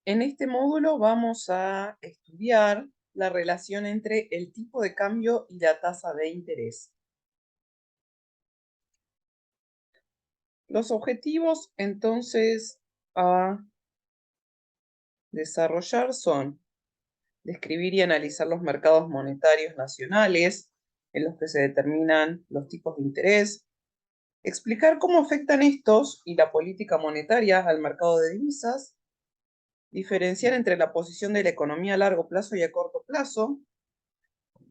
En este módulo vamos a estudiar la relación entre el tipo de cambio y la tasa de interés. Los objetivos, entonces, a desarrollar son describir y analizar los mercados monetarios nacionales en los que se determinan los tipos de interés, explicar cómo afectan estos y la política monetaria al mercado de divisas, diferenciar entre la posición de la economía a largo plazo y a corto plazo,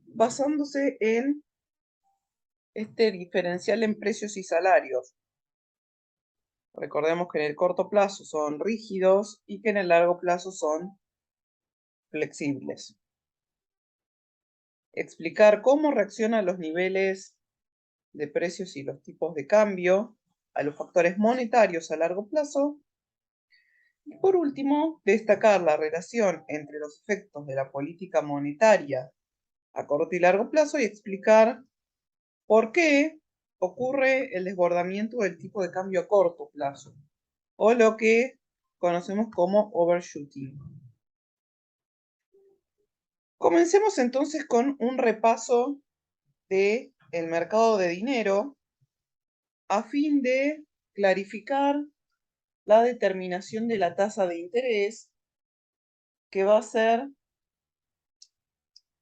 basándose en este diferencial en precios y salarios. Recordemos que en el corto plazo son rígidos y que en el largo plazo son flexibles. Explicar cómo reaccionan los niveles de precios y los tipos de cambio a los factores monetarios a largo plazo. Y por último, destacar la relación entre los efectos de la política monetaria a corto y largo plazo y explicar por qué ocurre el desbordamiento del tipo de cambio a corto plazo, o lo que conocemos como overshooting. Comencemos entonces con un repaso del mercado de dinero a fin de clarificar la determinación de la tasa de interés, que va a ser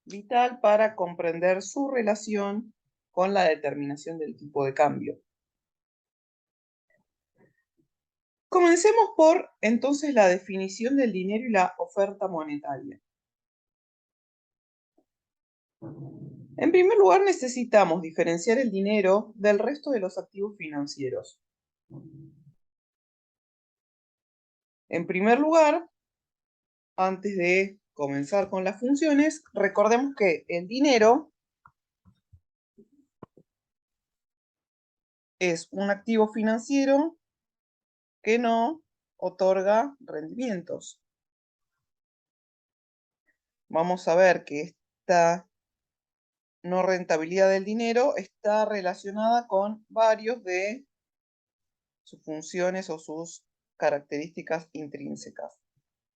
vital para comprender su relación con la determinación del tipo de cambio. Comencemos por entonces la definición del dinero y la oferta monetaria. En primer lugar, necesitamos diferenciar el dinero del resto de los activos financieros. En primer lugar, antes de comenzar con las funciones, recordemos que el dinero es un activo financiero que no otorga rendimientos. Vamos a ver que esta no rentabilidad del dinero está relacionada con varios de sus funciones o sus características intrínsecas.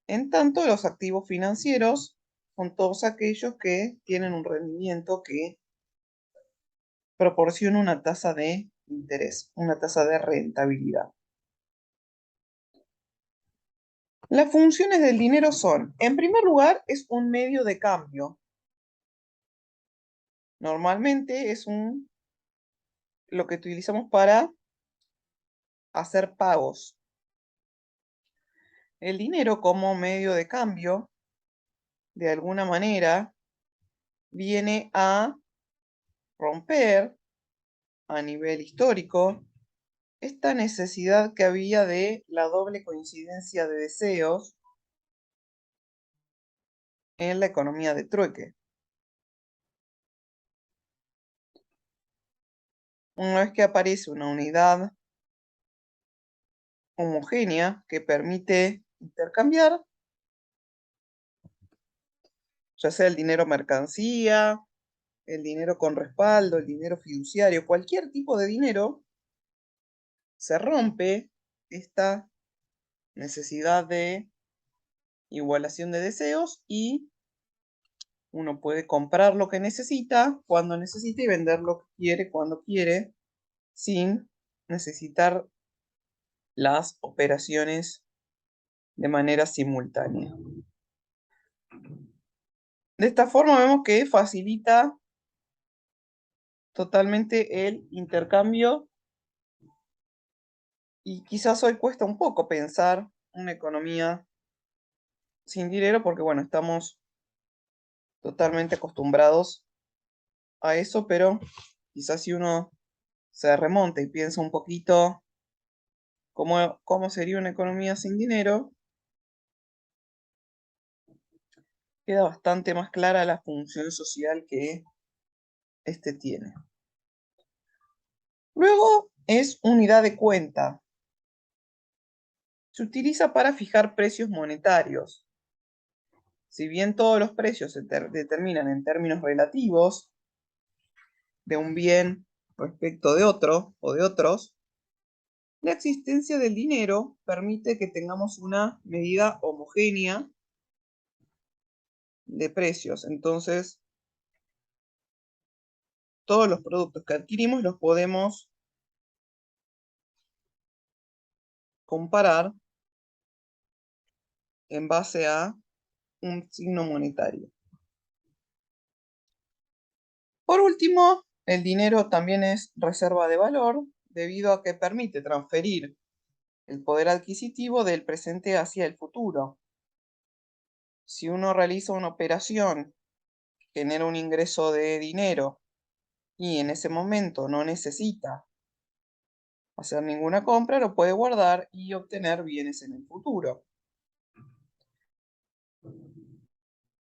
En tanto, los activos financieros son todos aquellos que tienen un rendimiento que proporciona una tasa de interés, una tasa de rentabilidad. Las funciones del dinero son, en primer lugar, es un medio de cambio. Normalmente es lo que utilizamos para hacer pagos. El dinero como medio de cambio, de alguna manera, viene a romper a nivel histórico esta necesidad que había de la doble coincidencia de deseos en la economía de trueque. Una vez que aparece una unidad homogénea que permite intercambiar, ya sea el dinero mercancía, el dinero con respaldo, el dinero fiduciario, cualquier tipo de dinero, se rompe esta necesidad de igualación de deseos y uno puede comprar lo que necesita cuando necesita y vender lo que quiere cuando quiere, sin necesitar las operaciones de manera simultánea. De esta forma vemos que facilita totalmente el intercambio y quizás hoy cuesta un poco pensar una economía sin dinero porque, bueno, estamos totalmente acostumbrados a eso, pero quizás si uno se remonta y piensa un poquito cómo sería una economía sin dinero, queda bastante más clara la función social que este tiene. Luego es unidad de cuenta. Se utiliza para fijar precios monetarios. Si bien todos los precios se determinan en términos relativos de un bien respecto de otro o de otros, La existencia del dinero permite que tengamos una medida homogénea de precios. Entonces, todos los productos que adquirimos los podemos comparar en base a un signo monetario. Por último, el dinero también es reserva de valor debido a que permite transferir el poder adquisitivo del presente hacia el futuro. Si uno realiza una operación, genera un ingreso de dinero y en ese momento no necesita hacer ninguna compra, lo puede guardar y obtener bienes en el futuro.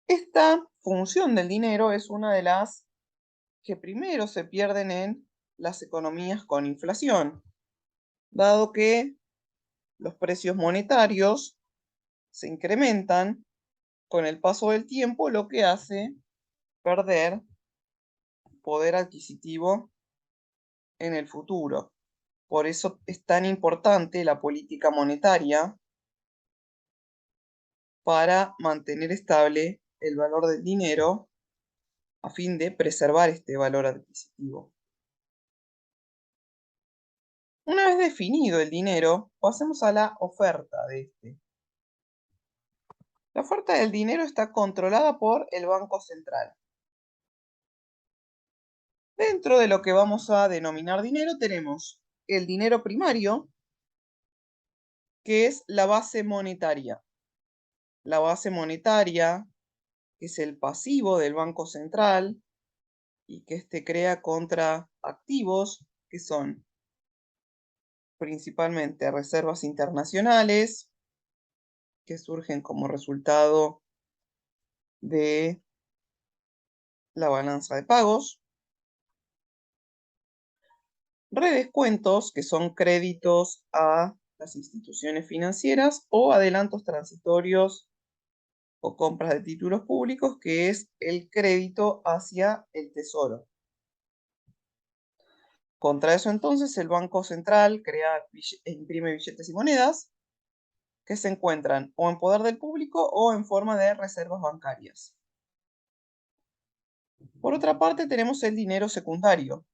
Esta función del dinero es una de las que primero se pierden en las economías con inflación, dado que los precios monetarios se incrementan con el paso del tiempo, lo que hace perder poder adquisitivo en el futuro. Por eso es tan importante la política monetaria para mantener estable el valor del dinero a fin de preservar este valor adquisitivo. Una vez definido el dinero, pasemos a la oferta de este. La oferta del dinero está controlada por el Banco Central. Dentro de lo que vamos a denominar dinero tenemos el dinero primario, que es la base monetaria. La base monetaria es el pasivo del Banco Central y que éste crea contra activos que son principalmente reservas internacionales que surgen como resultado de la balanza de pagos, redescuentos que son créditos a las instituciones financieras o adelantos transitorios o compras de títulos públicos, que es el crédito hacia el tesoro. Contra eso entonces el Banco Central e imprime billetes y monedas que se encuentran o en poder del público o en forma de reservas bancarias. Por otra parte tenemos el dinero secundario.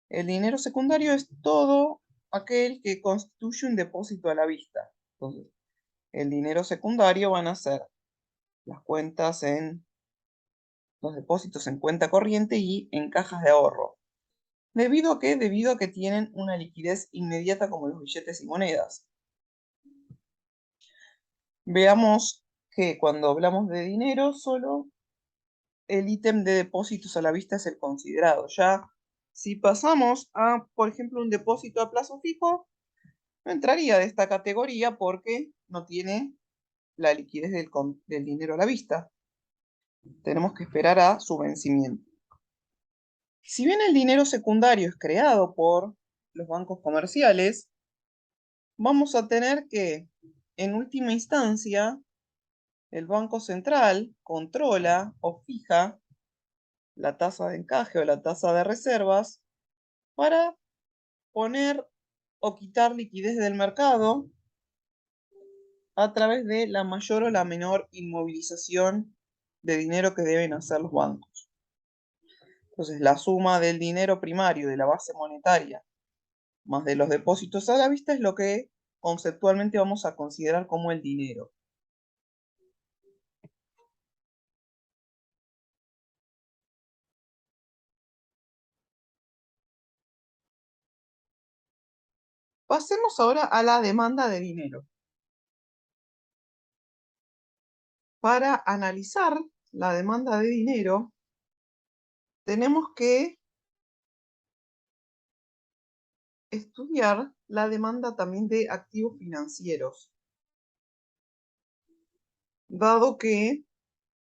El dinero secundario es todo aquel que constituye un depósito a la vista. Entonces, el dinero secundario van a ser las cuentas en los depósitos en cuenta corriente y en cajas de ahorro. ¿Debido a qué? Debido a que tienen una liquidez inmediata como los billetes y monedas. Veamos que cuando hablamos de dinero, solo el ítem de depósitos a la vista es el considerado. Ya si pasamos a, por ejemplo, un depósito a plazo fijo, no entraría de esta categoría porque no tiene la liquidez del dinero a la vista. Tenemos que esperar a su vencimiento. Si bien el dinero secundario es creado por los bancos comerciales, vamos a tener que, en última instancia, el Banco Central controla o fija la tasa de encaje o la tasa de reservas para poner o quitar liquidez del mercado a través de la mayor o la menor inmovilización de dinero que deben hacer los bancos. Entonces, la suma del dinero primario de la base monetaria más de los depósitos a la vista es lo que conceptualmente vamos a considerar como el dinero. Pasemos ahora a la demanda de dinero. Para analizar la demanda de dinero, tenemos que estudiar la demanda también de activos financieros, dado que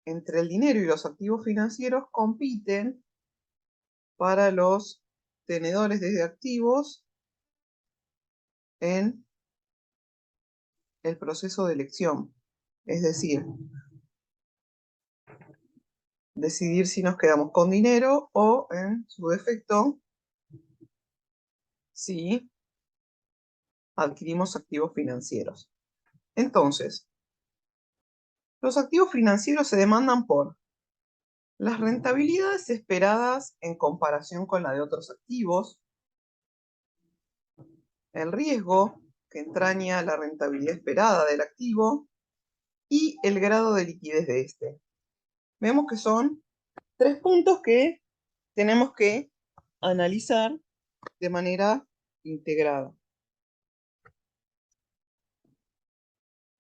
entre el dinero y los activos financieros compiten para los tenedores de activos en el proceso de elección. Es decir, decidir si nos quedamos con dinero o, en su defecto, si adquirimos activos financieros. Entonces, los activos financieros se demandan por las rentabilidades esperadas en comparación con la de otros activos, el riesgo que entraña la rentabilidad esperada del activo y el grado de liquidez de este. Vemos que son 3 puntos que tenemos que analizar de manera integrada.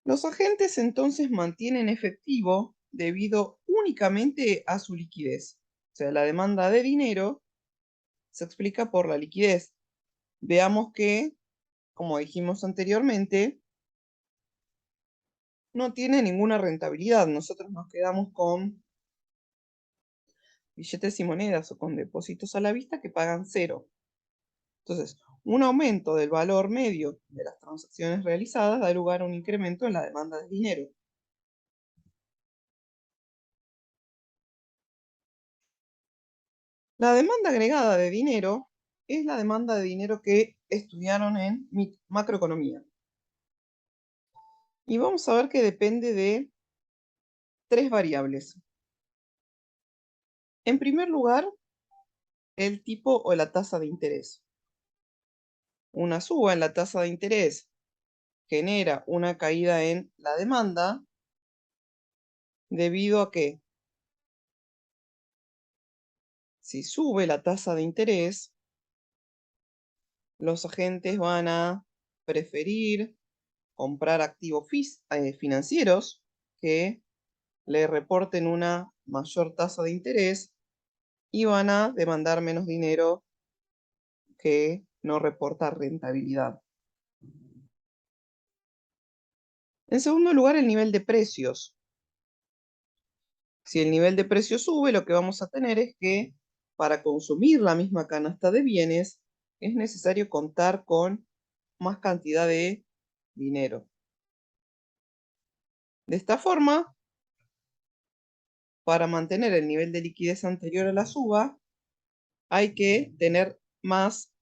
Los agentes entonces mantienen efectivo debido únicamente a su liquidez. O sea, la demanda de dinero se explica por la liquidez. Veamos que, como dijimos anteriormente, no tiene ninguna rentabilidad. Nosotros nos quedamos con billetes y monedas o con depósitos a la vista que pagan 0. Entonces, un aumento del valor medio de las transacciones realizadas da lugar a un incremento en la demanda de dinero. La demanda agregada de dinero es la demanda de dinero que estudiaron en macroeconomía. Y vamos a ver que depende de 3 variables. En primer lugar, el tipo o la tasa de interés. Una suba en la tasa de interés genera una caída en la demanda debido a que si sube la tasa de interés, los agentes van a preferir comprar activos financieros que le reporten una mayor tasa de interés y van a demandar menos dinero que no reporta rentabilidad. En segundo lugar, el nivel de precios. Si el nivel de precios sube, lo que vamos a tener es que para consumir la misma canasta de bienes es necesario contar con más cantidad de dinero. De esta forma, para mantener el nivel de liquidez anterior a la suba, hay que tener más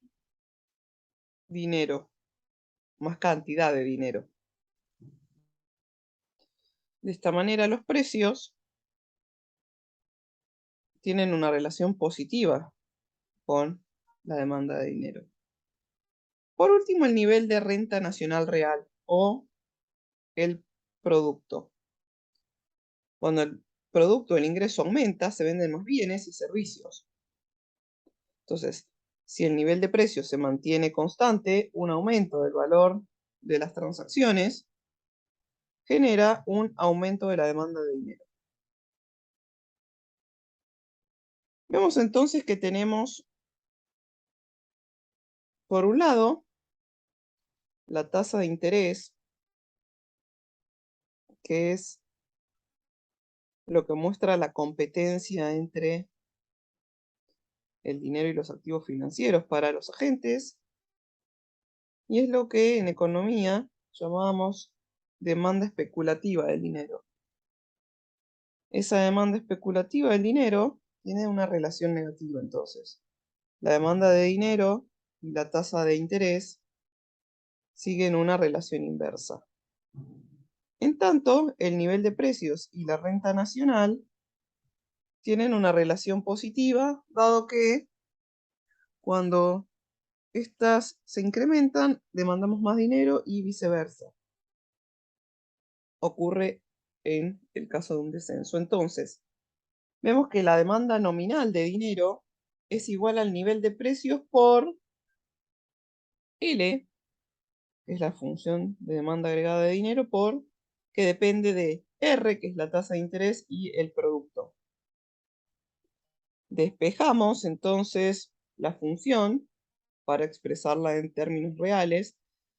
dinero, más cantidad de dinero. De esta manera, los precios tienen una relación positiva con la demanda de dinero. Por último, el nivel de renta nacional real o el producto. Cuando el producto, el ingreso aumenta, se venden más bienes y servicios. Entonces, si el nivel de precios se mantiene constante, un aumento del valor de las transacciones genera un aumento de la demanda de dinero. Vemos entonces que tenemos, por un lado, la tasa de interés, que es lo que muestra la competencia entre el dinero y los activos financieros para los agentes, y es lo que en economía llamamos demanda especulativa del dinero. Esa demanda especulativa del dinero tiene una relación negativa entonces. La demanda de dinero y la tasa de interés siguen una relación inversa. En tanto, el nivel de precios y la renta nacional tienen una relación positiva, dado que cuando estas se incrementan, demandamos más dinero y viceversa. Ocurre en el caso de un descenso. Entonces, vemos que la demanda nominal de dinero es igual al nivel de precios por L, que es la función de demanda agregada de dinero, por que depende de R, que es la tasa de interés, y el producto. Despejamos entonces la función para expresarla en términos reales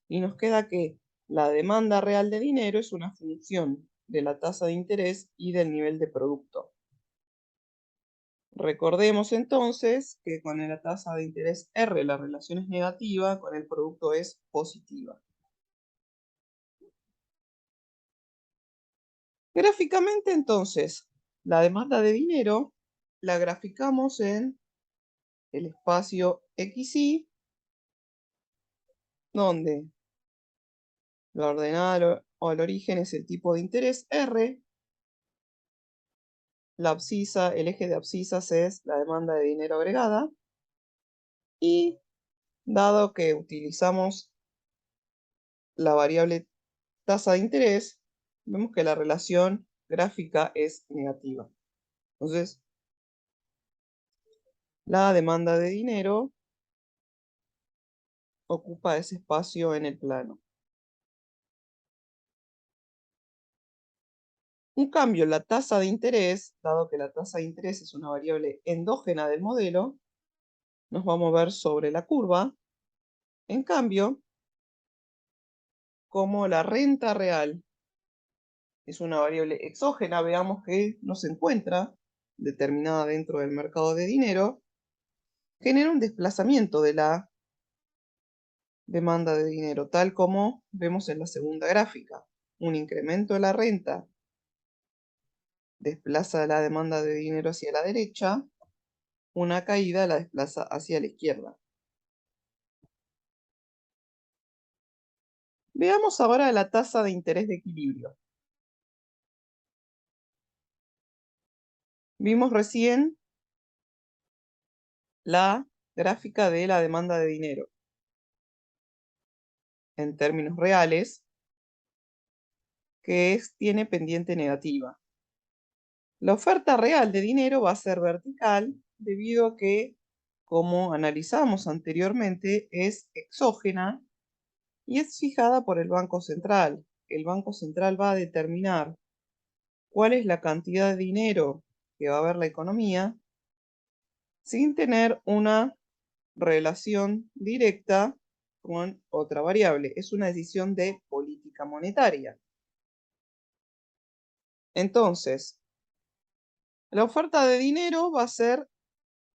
y nos queda que la demanda real de dinero es una función de la tasa de interés y del nivel de producto. Recordemos entonces que con la tasa de interés R la relación es negativa, con el producto es positiva. Gráficamente entonces, la demanda de dinero la graficamos en el espacio XY, donde La ordenada o el origen es el tipo de interés R. La abscisa, el eje de abscisas es la demanda de dinero agregada. Y dado que utilizamos la variable tasa de interés, vemos que la relación gráfica es negativa. Entonces, la demanda de dinero ocupa ese espacio en el plano. En cambio, la tasa de interés, dado que la tasa de interés es una variable endógena del modelo, nos va a mover sobre la curva. En cambio, como la renta real es una variable exógena, veamos que no se encuentra determinada dentro del mercado de dinero, genera un desplazamiento de la demanda de dinero, tal como vemos en la segunda gráfica. Un incremento de la renta desplaza la demanda de dinero hacia la derecha, una caída la desplaza hacia la izquierda. Veamos ahora la tasa de interés de equilibrio. Vimos recién la gráfica de la demanda de dinero. En términos reales, que tiene pendiente negativa. La oferta real de dinero va a ser vertical debido a que, como analizamos anteriormente, es exógena y es fijada por el Banco Central. El Banco Central va a determinar cuál es la cantidad de dinero que va a haber la economía sin tener una relación directa con otra variable. Es una decisión de política monetaria. Entonces, la oferta de dinero va a ser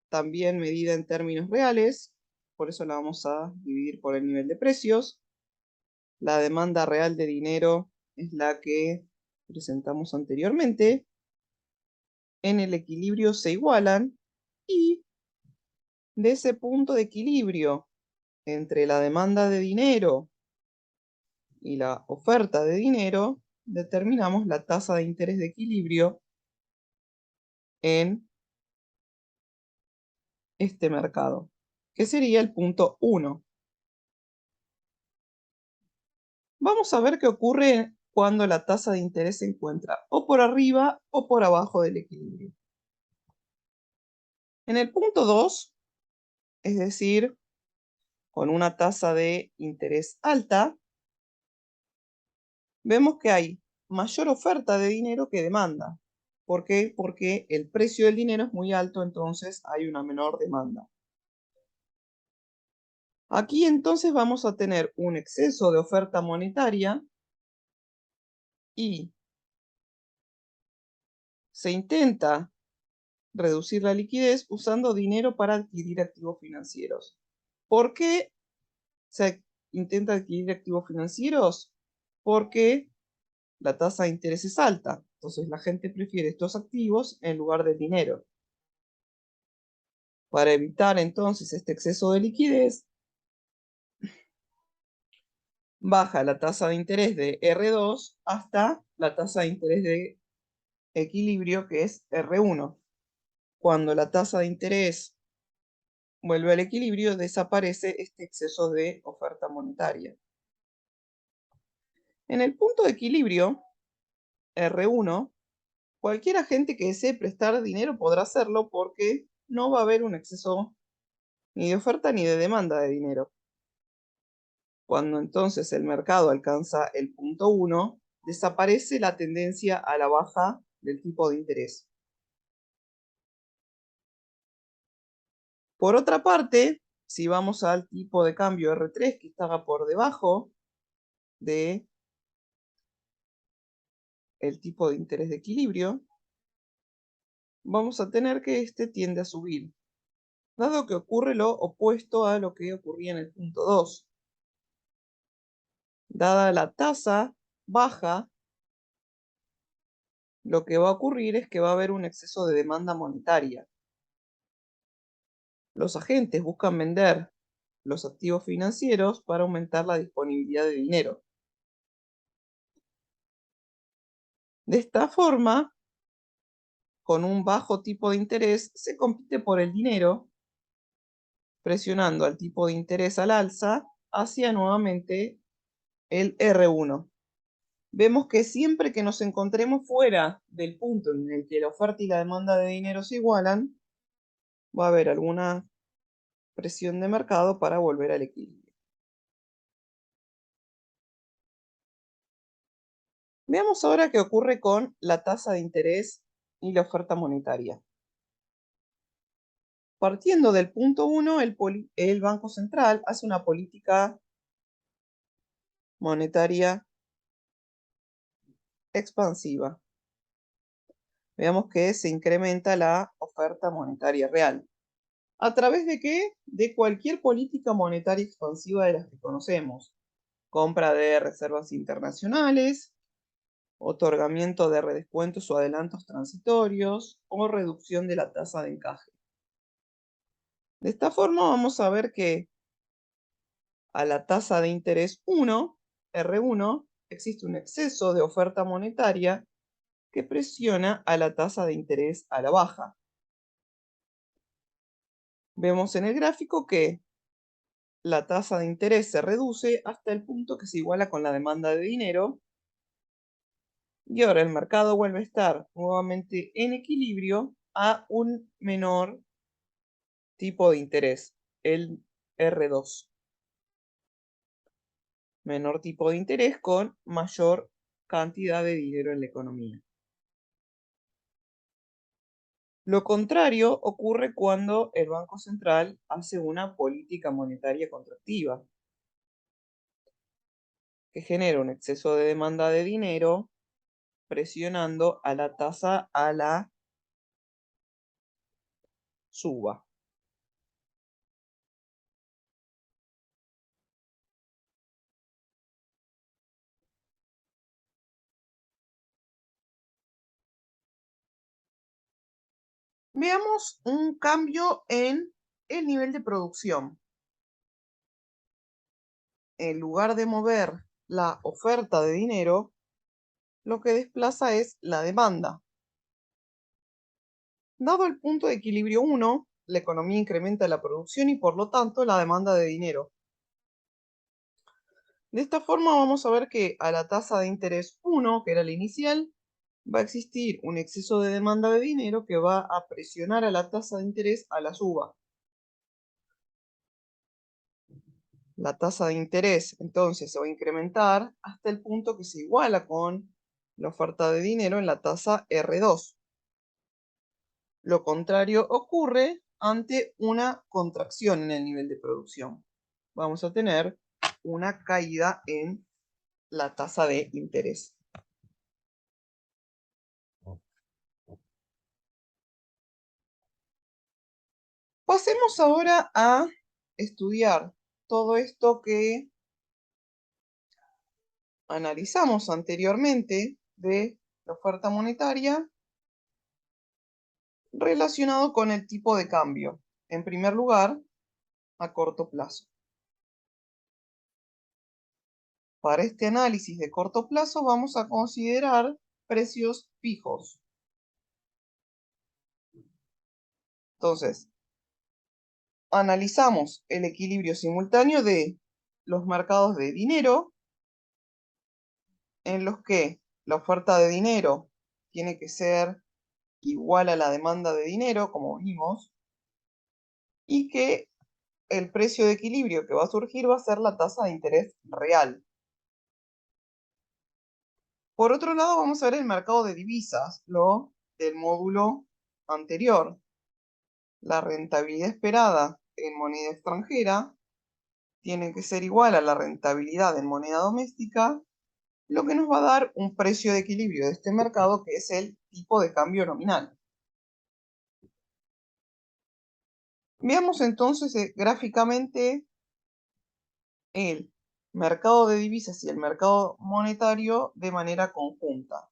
también medida en términos reales, por eso la vamos a dividir por el nivel de precios. La demanda real de dinero es la que presentamos anteriormente. En el equilibrio se igualan y de ese punto de equilibrio entre la demanda de dinero y la oferta de dinero, determinamos la tasa de interés de equilibrio en este mercado, que sería el punto 1. Vamos a ver qué ocurre cuando la tasa de interés se encuentra o por arriba o por abajo del equilibrio. En el punto 2, es decir, con una tasa de interés alta, vemos que hay mayor oferta de dinero que demanda. ¿Por qué? Porque el precio del dinero es muy alto, entonces hay una menor demanda. Aquí entonces vamos a tener un exceso de oferta monetaria y se intenta reducir la liquidez usando dinero para adquirir activos financieros. ¿Por qué se intenta adquirir activos financieros? Porque la tasa de interés es alta. Entonces la gente prefiere estos activos en lugar del dinero. Para evitar entonces este exceso de liquidez, baja la tasa de interés de R2 hasta la tasa de interés de equilibrio, que es R1. Cuando la tasa de interés vuelve al equilibrio, desaparece este exceso de oferta monetaria. En el punto de equilibrio, R1, cualquier agente que desee prestar dinero podrá hacerlo porque no va a haber un exceso ni de oferta ni de demanda de dinero. Cuando entonces el mercado alcanza el punto 1, desaparece la tendencia a la baja del tipo de interés. Por otra parte, si vamos al tipo de cambio R3, que estaba por debajo de el tipo de interés de equilibrio, vamos a tener que este tiende a subir, dado que ocurre lo opuesto a lo que ocurría en el punto 2. Dada la tasa baja, lo que va a ocurrir es que va a haber un exceso de demanda monetaria. Los agentes buscan vender los activos financieros para aumentar la disponibilidad de dinero. De esta forma, con un bajo tipo de interés, se compite por el dinero, presionando al tipo de interés al alza hacia nuevamente el R1. Vemos que siempre que nos encontremos fuera del punto en el que la oferta y la demanda de dinero se igualan, va a haber alguna presión de mercado para volver al equilibrio. Veamos ahora qué ocurre con la tasa de interés y la oferta monetaria. Partiendo del punto 1, el Banco Central hace una política monetaria expansiva. Veamos que se incrementa la oferta monetaria real. ¿A través de qué? De cualquier política monetaria expansiva de las que conocemos. Compra de reservas internacionales, otorgamiento de redescuentos o adelantos transitorios o reducción de la tasa de encaje. De esta forma vamos a ver que a la tasa de interés 1, R1, existe un exceso de oferta monetaria que presiona a la tasa de interés a la baja. Vemos en el gráfico que la tasa de interés se reduce hasta el punto que se iguala con la demanda de dinero y ahora el mercado vuelve a estar nuevamente en equilibrio a un menor tipo de interés, el R2. Menor tipo de interés con mayor cantidad de dinero en la economía. Lo contrario ocurre cuando el Banco Central hace una política monetaria contractiva, que genera un exceso de demanda de dinero, presionando a la tasa a la suba. Veamos un cambio en el nivel de producción. En lugar de mover la oferta de dinero, lo que desplaza es la demanda. Dado el punto de equilibrio 1, la economía incrementa la producción y por lo tanto la demanda de dinero. De esta forma vamos a ver que a la tasa de interés 1, que era la inicial, va a existir un exceso de demanda de dinero que va a presionar a la tasa de interés a la suba. La tasa de interés entonces se va a incrementar hasta el punto que se iguala con la oferta de dinero en la tasa R2. Lo contrario ocurre ante una contracción en el nivel de producción. Vamos a tener una caída en la tasa de interés. Pasemos ahora a estudiar todo esto que analizamos anteriormente de la oferta monetaria relacionado con el tipo de cambio. En primer lugar, a corto plazo. Para este análisis de corto plazo vamos a considerar precios fijos. Entonces, analizamos el equilibrio simultáneo de los mercados de dinero, en los que la oferta de dinero tiene que ser igual a la demanda de dinero, como vimos, y que el precio de equilibrio que va a surgir va a ser la tasa de interés real. Por otro lado, vamos a ver el mercado de divisas, lo del módulo anterior. La rentabilidad esperada en moneda extranjera tiene que ser igual a la rentabilidad en moneda doméstica, lo que nos va a dar un precio de equilibrio de este mercado, que es el tipo de cambio nominal. Veamos entonces gráficamente el mercado de divisas y el mercado monetario de manera conjunta.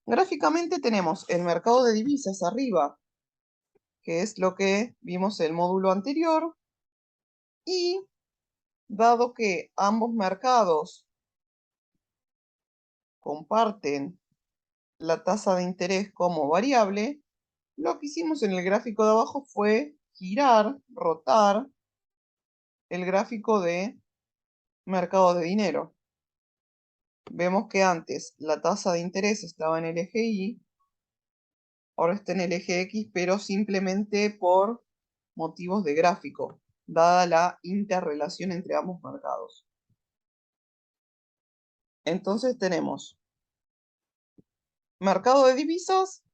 Gráficamente tenemos el mercado de divisas arriba, que es lo que vimos en el módulo anterior, y dado que ambos mercados comparten la tasa de interés como variable, lo que hicimos en el gráfico de abajo fue girar, rotar el gráfico de mercado de dinero. Vemos que antes la tasa de interés estaba en el eje Y, ahora está en el eje X, pero simplemente por motivos de gráfico, dada la interrelación entre ambos mercados. Entonces tenemos mercado de divisas,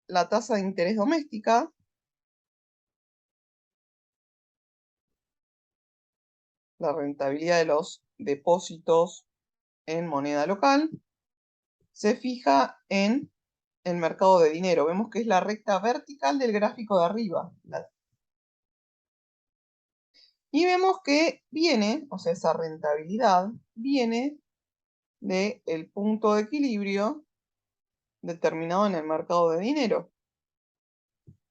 la tasa de interés doméstica, la rentabilidad de los depósitos en moneda local, se fija en el mercado de dinero. Vemos que es la recta vertical del gráfico de arriba. Y vemos que viene, o sea, esa rentabilidad viene del punto de equilibrio determinado en el mercado de dinero.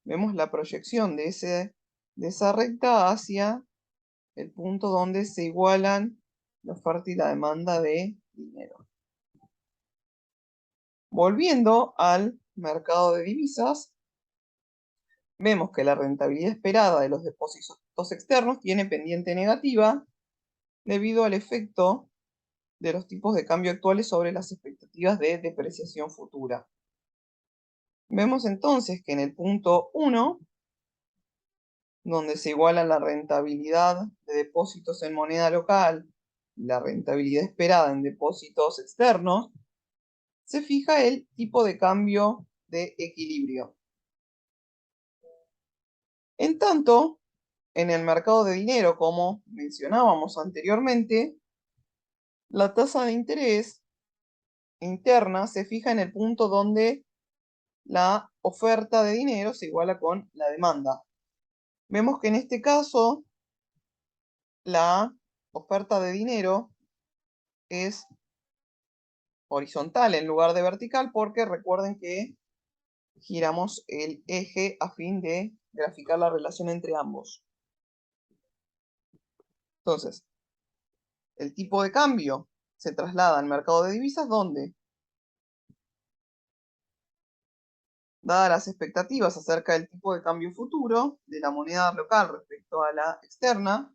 Vemos la proyección de esa recta hacia el punto donde se igualan la oferta y la demanda de dinero. Volviendo al mercado de divisas, vemos que la rentabilidad esperada de los depósitos externos tiene pendiente negativa debido al efecto de los tipos de cambio actuales sobre las expectativas de depreciación futura. Vemos entonces que en el punto 1, donde se iguala la rentabilidad de depósitos en moneda local y la rentabilidad esperada en depósitos externos, se fija el tipo de cambio de equilibrio. En tanto, en el mercado de dinero, como mencionábamos anteriormente, la tasa de interés interna se fija en el punto donde la oferta de dinero se iguala con la demanda. Vemos que en este caso la oferta de dinero es horizontal en lugar de vertical porque recuerden que giramos el eje a fin de graficar la relación entre ambos. Entonces, el tipo de cambio se traslada al mercado de divisas donde, dadas las expectativas acerca del tipo de cambio futuro de la moneda local respecto a la externa,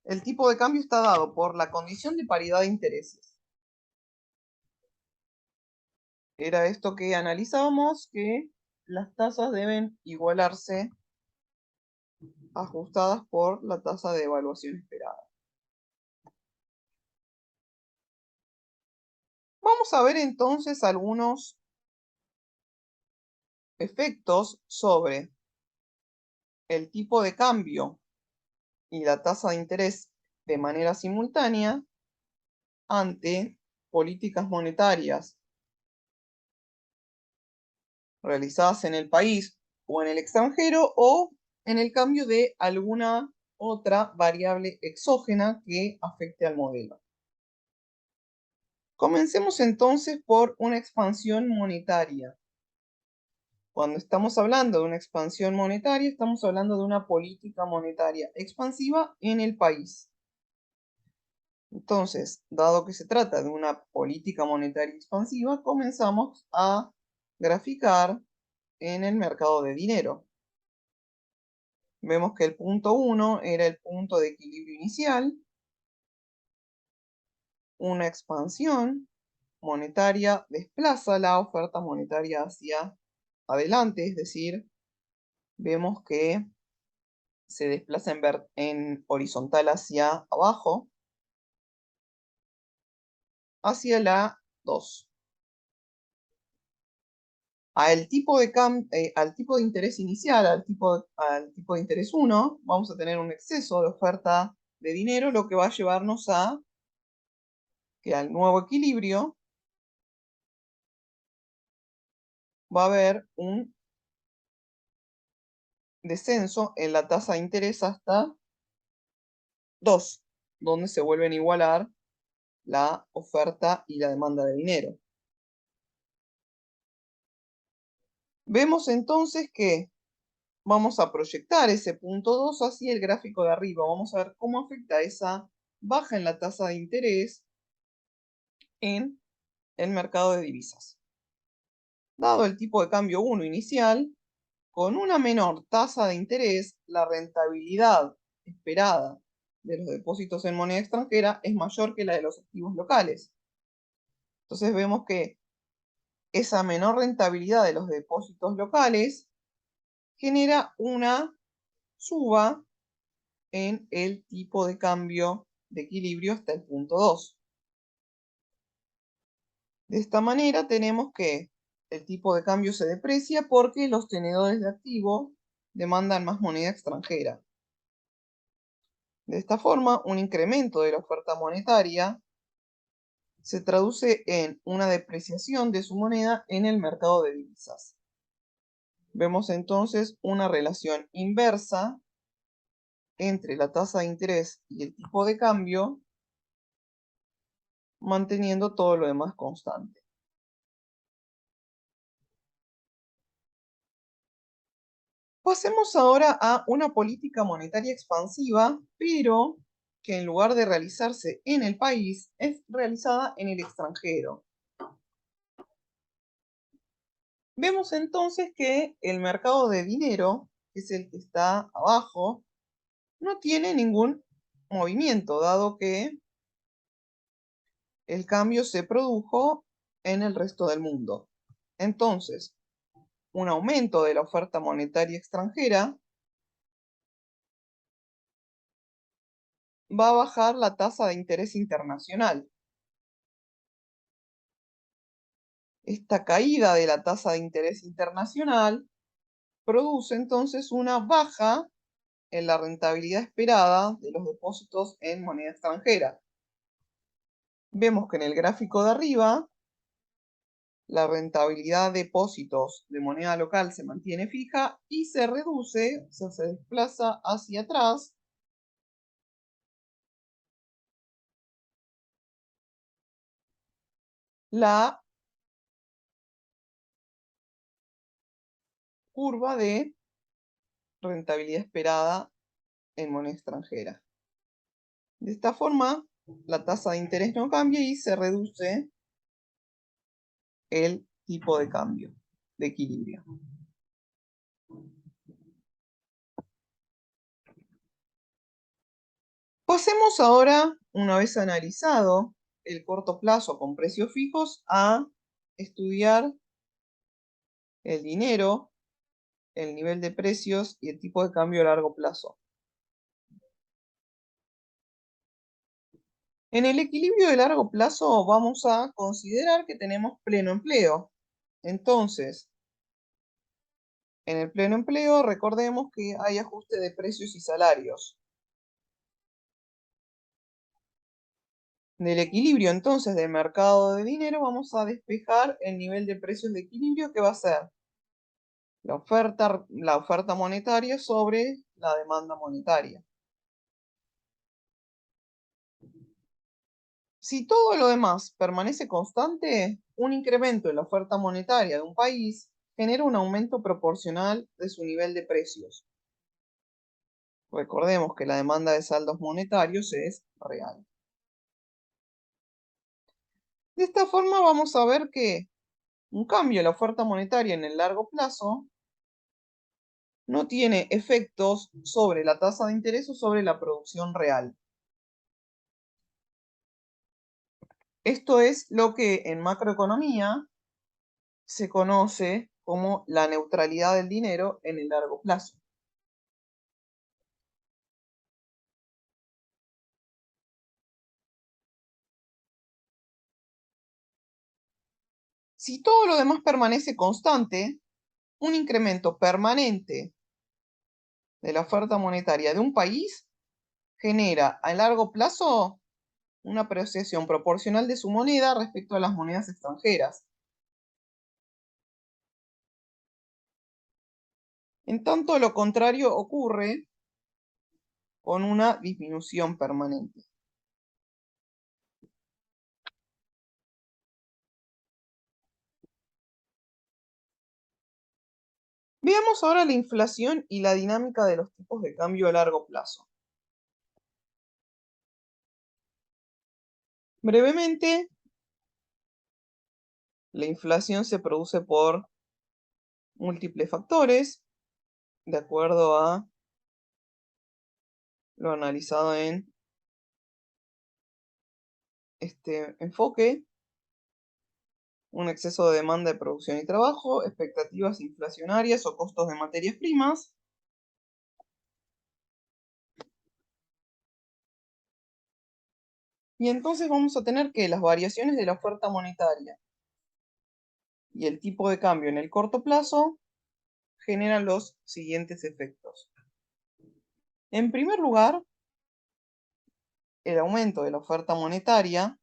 el tipo de cambio está dado por la condición de paridad de intereses. Era esto que analizábamos, que las tasas deben igualarse ajustadas por la tasa de evaluación esperada. Vamos a ver entonces algunos efectos sobre el tipo de cambio y la tasa de interés de manera simultánea ante políticas monetarias realizadas en el país o en el extranjero o en el cambio de alguna otra variable exógena que afecte al modelo. Comencemos entonces por una expansión monetaria. Cuando estamos hablando de una expansión monetaria, estamos hablando de una política monetaria expansiva en el país. Entonces, dado que se trata de una política monetaria expansiva, comenzamos a graficar en el mercado de dinero. Vemos que el punto 1 era el punto de equilibrio inicial, una expansión monetaria desplaza la oferta monetaria hacia adelante, es decir, vemos que se desplaza en horizontal hacia abajo, hacia la 2. Al tipo de interés inicial, al tipo de interés 1, vamos a tener un exceso de oferta de dinero, lo que va a llevarnos a que al nuevo equilibrio va a haber un descenso en la tasa de interés hasta 2, donde se vuelven a igualar la oferta y la demanda de dinero. Vemos entonces que vamos a proyectar ese punto 2 hacia el gráfico de arriba. Vamos a ver cómo afecta esa baja en la tasa de interés en el mercado de divisas. Dado el tipo de cambio 1 inicial, con una menor tasa de interés, la rentabilidad esperada de los depósitos en moneda extranjera es mayor que la de los activos locales. Entonces vemos que esa menor rentabilidad de los depósitos locales genera una suba en el tipo de cambio de equilibrio hasta el punto 2. De esta manera tenemos que el tipo de cambio se deprecia porque los tenedores de activo demandan más moneda extranjera. De esta forma, un incremento de la oferta monetaria se traduce en una depreciación de su moneda en el mercado de divisas. Vemos entonces una relación inversa entre la tasa de interés y el tipo de cambio, manteniendo todo lo demás constante. Pasemos ahora a una política monetaria expansiva, pero que en lugar de realizarse en el país, es realizada en el extranjero. Vemos entonces que el mercado de dinero, que es el que está abajo, no tiene ningún movimiento, dado que el cambio se produjo en el resto del mundo. Entonces, un aumento de la oferta monetaria extranjera va a bajar la tasa de interés internacional. Esta caída de la tasa de interés internacional produce entonces una baja en la rentabilidad esperada de los depósitos en moneda extranjera. Vemos que en el gráfico de arriba la rentabilidad de depósitos de moneda local se mantiene fija y se reduce, o sea, se desplaza hacia atrás la curva de rentabilidad esperada en moneda extranjera. De esta forma, la tasa de interés no cambia y se reduce el tipo de cambio de equilibrio. Pasemos ahora, una vez analizado el corto plazo con precios fijos, a estudiar el dinero, el nivel de precios y el tipo de cambio a largo plazo. En el equilibrio de largo plazo vamos a considerar que tenemos pleno empleo. Entonces, en el pleno empleo recordemos que hay ajuste de precios y salarios. Del equilibrio entonces del mercado de dinero vamos a despejar el nivel de precios de equilibrio que va a ser la oferta monetaria sobre la demanda monetaria. Si todo lo demás permanece constante, un incremento en la oferta monetaria de un país genera un aumento proporcional de su nivel de precios. Recordemos que la demanda de saldos monetarios es real. De esta forma vamos a ver que un cambio en la oferta monetaria en el largo plazo no tiene efectos sobre la tasa de interés o sobre la producción real. Esto es lo que en macroeconomía se conoce como la neutralidad del dinero en el largo plazo. Si todo lo demás permanece constante, un incremento permanente de la oferta monetaria de un país genera a largo plazo una apreciación proporcional de su moneda respecto a las monedas extranjeras. En tanto, lo contrario ocurre con una disminución permanente. Veamos ahora la inflación y la dinámica de los tipos de cambio a largo plazo. Brevemente, la inflación se produce por múltiples factores, de acuerdo a lo analizado en este enfoque: un exceso de demanda de producción y trabajo, expectativas inflacionarias o costos de materias primas, y entonces vamos a tener que las variaciones de la oferta monetaria y el tipo de cambio en el corto plazo generan los siguientes efectos. En primer lugar, el aumento de la oferta monetaria,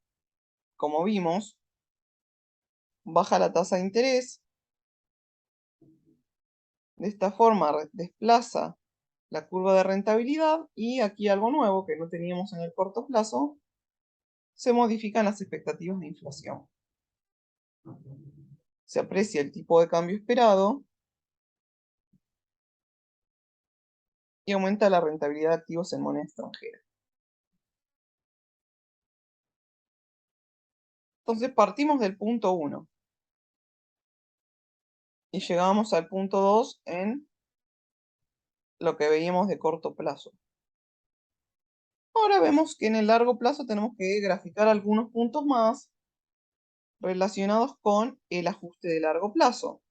como vimos, baja la tasa de interés. De esta forma desplaza la curva de rentabilidad y aquí algo nuevo que no teníamos en el corto plazo: se modifican las expectativas de inflación. Se aprecia el tipo de cambio esperado y aumenta la rentabilidad de activos en moneda extranjera. Entonces partimos del punto 1 y llegamos al punto 2 en lo que veíamos de corto plazo. Ahora vemos que en el largo plazo tenemos que graficar algunos puntos más relacionados con el ajuste de largo plazo.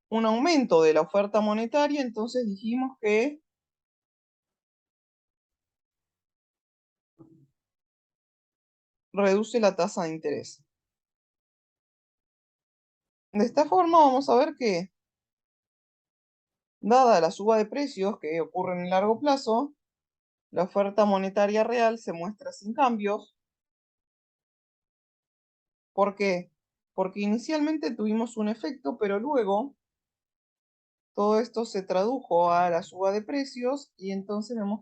Un aumento de la oferta monetaria, entonces dijimos que reduce la tasa de interés. De esta forma vamos a ver que, dada la suba de precios que ocurre en el largo plazo, la oferta monetaria real se muestra sin cambios. ¿Por qué? Porque inicialmente tuvimos un efecto, pero luego todo esto se tradujo a la suba de precios y entonces vemos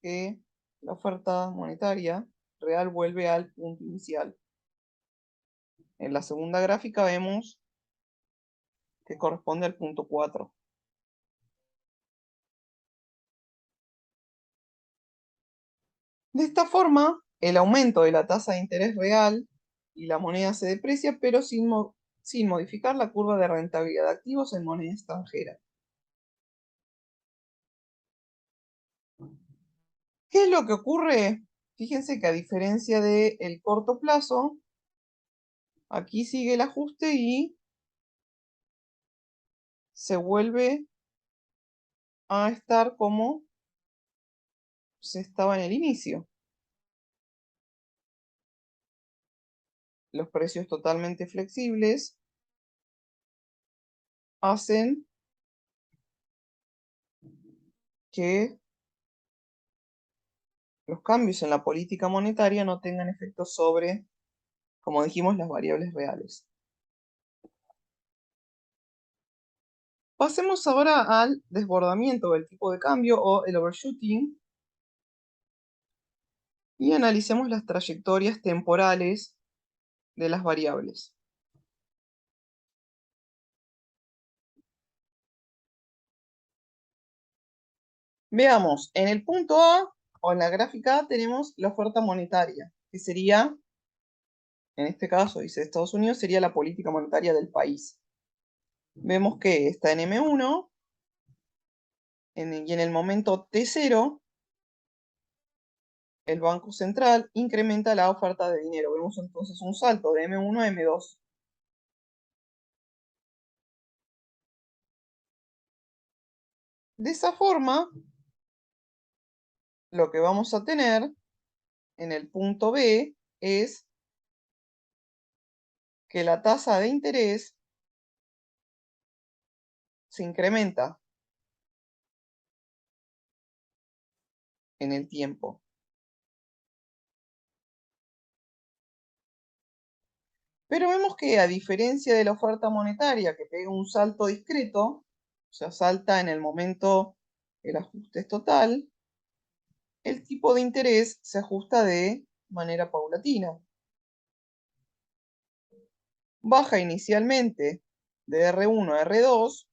que la oferta monetaria real vuelve al punto inicial. En la segunda gráfica vemos que corresponde al punto 4. De esta forma, el aumento de la tasa de interés real y la moneda se deprecia, pero sin modificar la curva de rentabilidad de activos en moneda extranjera. ¿Qué es lo que ocurre? Fíjense que a diferencia del corto plazo, aquí sigue el ajuste y se vuelve a estar como se estaba en el inicio. Los precios totalmente flexibles hacen que los cambios en la política monetaria no tengan efecto sobre, como dijimos, las variables reales. Pasemos ahora al desbordamiento del tipo de cambio o el overshooting y analicemos las trayectorias temporales de las variables. Veamos, en el punto A o en la gráfica A tenemos la oferta monetaria, que sería, en este caso dice Estados Unidos, sería la política monetaria del país. Vemos que está en M1 y en el momento T0 el Banco Central incrementa la oferta de dinero. Vemos entonces un salto de M1 a M2. De esa forma, lo que vamos a tener en el punto B es que la tasa de interés se incrementa en el tiempo. Pero vemos que, a diferencia de la oferta monetaria, que pega un salto discreto, o sea, salta en el momento el ajuste es total, el tipo de interés se ajusta de manera paulatina. baja inicialmente de R1 a R2,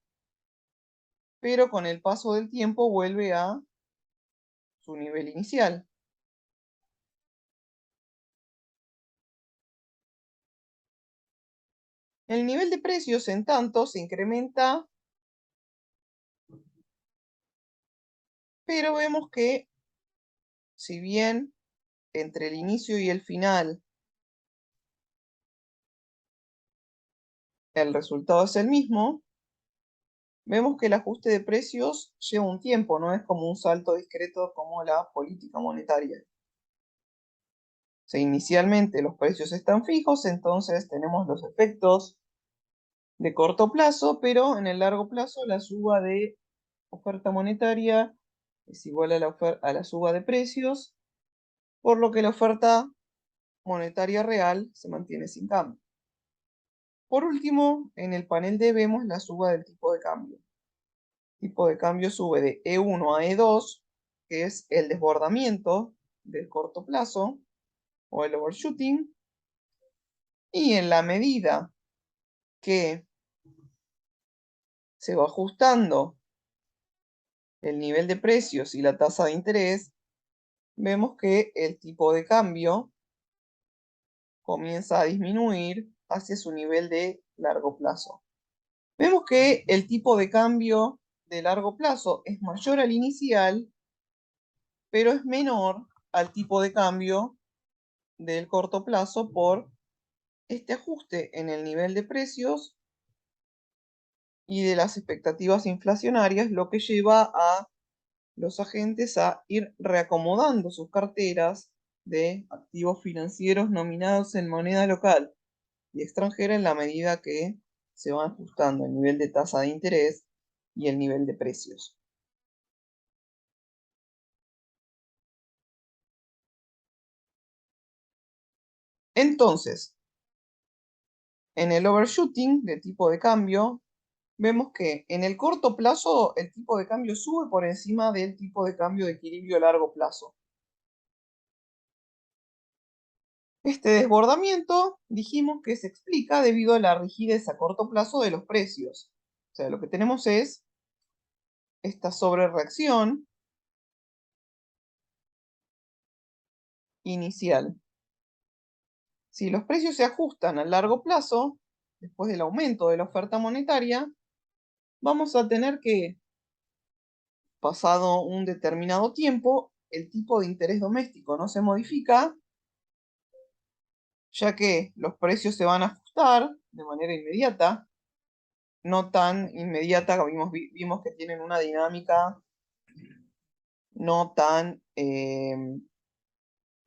pero con el paso del tiempo vuelve a su nivel inicial. El nivel de precios, en tanto, se incrementa, pero vemos que, si bien entre el inicio y el final el resultado es el mismo, vemos que el ajuste de precios lleva un tiempo, no es como un salto discreto como la política monetaria. Inicialmente los precios están fijos, entonces tenemos los efectos de corto plazo, pero en el largo plazo la suba de oferta monetaria es igual a la suba de precios, por lo que la oferta monetaria real se mantiene sin cambio. Por último, en el panel D vemos la suba del tipo de cambio. El tipo de cambio sube de E1 a E2, que es el desbordamiento del corto plazo o el overshooting, y en la medida que se va ajustando el nivel de precios y la tasa de interés, vemos que el tipo de cambio comienza a disminuir hacia su nivel de largo plazo. Vemos que el tipo de cambio de largo plazo es mayor al inicial, pero es menor al tipo de cambio del corto plazo por este ajuste en el nivel de precios y de las expectativas inflacionarias, lo que lleva a los agentes a ir reacomodando sus carteras de activos financieros nominados en moneda local y extranjera en la medida que se van ajustando el nivel de tasa de interés y el nivel de precios. Entonces, en el overshooting de tipo de cambio, vemos que en el corto plazo el tipo de cambio sube por encima del tipo de cambio de equilibrio a largo plazo. Este desbordamiento dijimos que se explica debido a la rigidez a corto plazo de los precios. O sea, lo que tenemos es esta sobrereacción inicial. Si los precios se ajustan a largo plazo, después del aumento de la oferta monetaria, vamos a tener que, pasado un determinado tiempo, el tipo de interés doméstico no se modifica, ya que los precios se van a ajustar de manera inmediata, no tan inmediata, vimos que tienen una dinámica no tan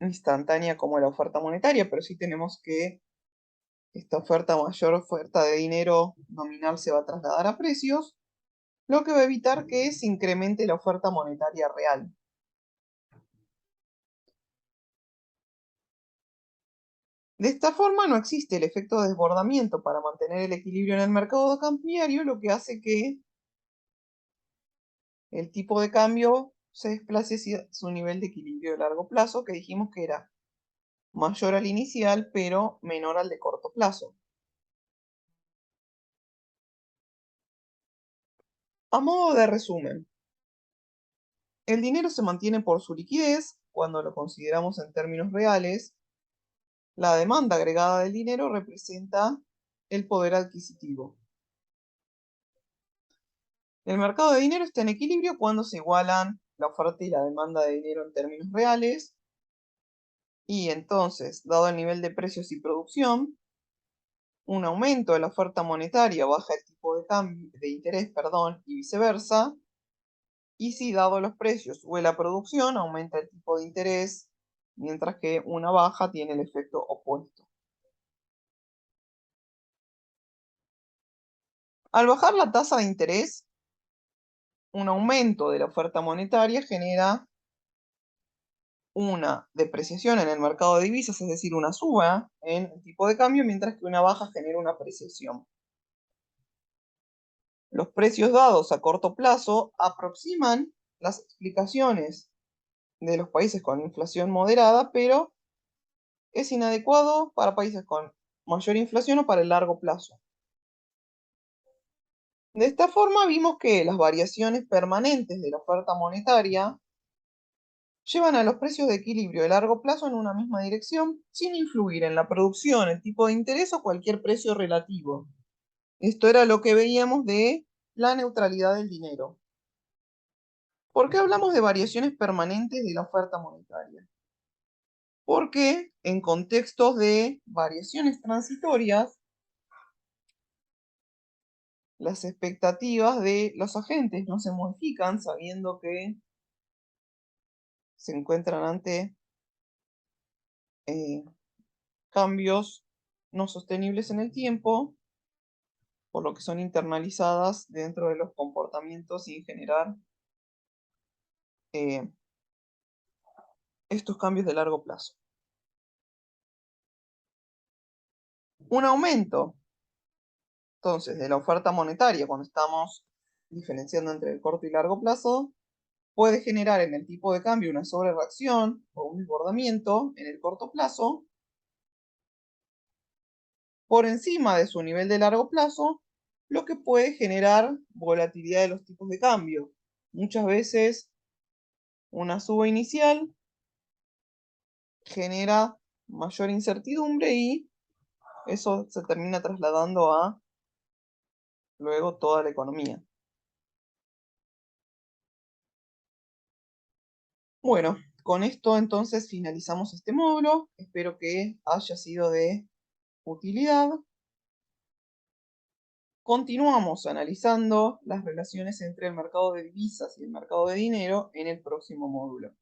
instantánea como la oferta monetaria, pero sí tenemos que esta mayor oferta de dinero nominal se va a trasladar a precios, lo que va a evitar que se incremente la oferta monetaria real. De esta forma no existe el efecto de desbordamiento para mantener el equilibrio en el mercado cambiario, lo que hace que el tipo de cambio se desplace hacia su nivel de equilibrio de largo plazo, que dijimos que era mayor al inicial, pero menor al de corto plazo. A modo de resumen, el dinero se mantiene por su liquidez cuando lo consideramos en términos reales. La demanda agregada del dinero representa el poder adquisitivo. El mercado de dinero está en equilibrio cuando se igualan la oferta y la demanda de dinero en términos reales. Y entonces, dado el nivel de precios y producción, un aumento de la oferta monetaria baja el tipo de cambio de interés, y viceversa. Y si dado los precios sube la producción, aumenta el tipo de interés, mientras que una baja tiene el efecto opuesto. Al bajar la tasa de interés, un aumento de la oferta monetaria genera una depreciación en el mercado de divisas, es decir, una suba en el tipo de cambio, mientras que una baja genera una apreciación. Los precios dados a corto plazo aproximan las explicaciones de los países con inflación moderada, pero es inadecuado para países con mayor inflación o para el largo plazo. De esta forma vimos que las variaciones permanentes de la oferta monetaria llevan a los precios de equilibrio de largo plazo en una misma dirección, sin influir en la producción, el tipo de interés o cualquier precio relativo. Esto era lo que veíamos de la neutralidad del dinero. ¿Por qué hablamos de variaciones permanentes de la oferta monetaria? Porque en contextos de variaciones transitorias, las expectativas de los agentes no se modifican sabiendo que se encuentran ante cambios no sostenibles en el tiempo, por lo que son internalizadas dentro de los comportamientos y generar eh, estos cambios de largo plazo. Un aumento, entonces, de la oferta monetaria cuando estamos diferenciando entre el corto y largo plazo, puede generar en el tipo de cambio una sobrereacción o un desbordamiento en el corto plazo por encima de su nivel de largo plazo, lo que puede generar volatilidad de los tipos de cambio. Muchas veces una suba inicial genera mayor incertidumbre y eso se termina trasladando a luego toda la economía. Bueno, con esto entonces finalizamos este módulo. Espero que haya sido de utilidad. Continuamos analizando las relaciones entre el mercado de divisas y el mercado de dinero en el próximo módulo.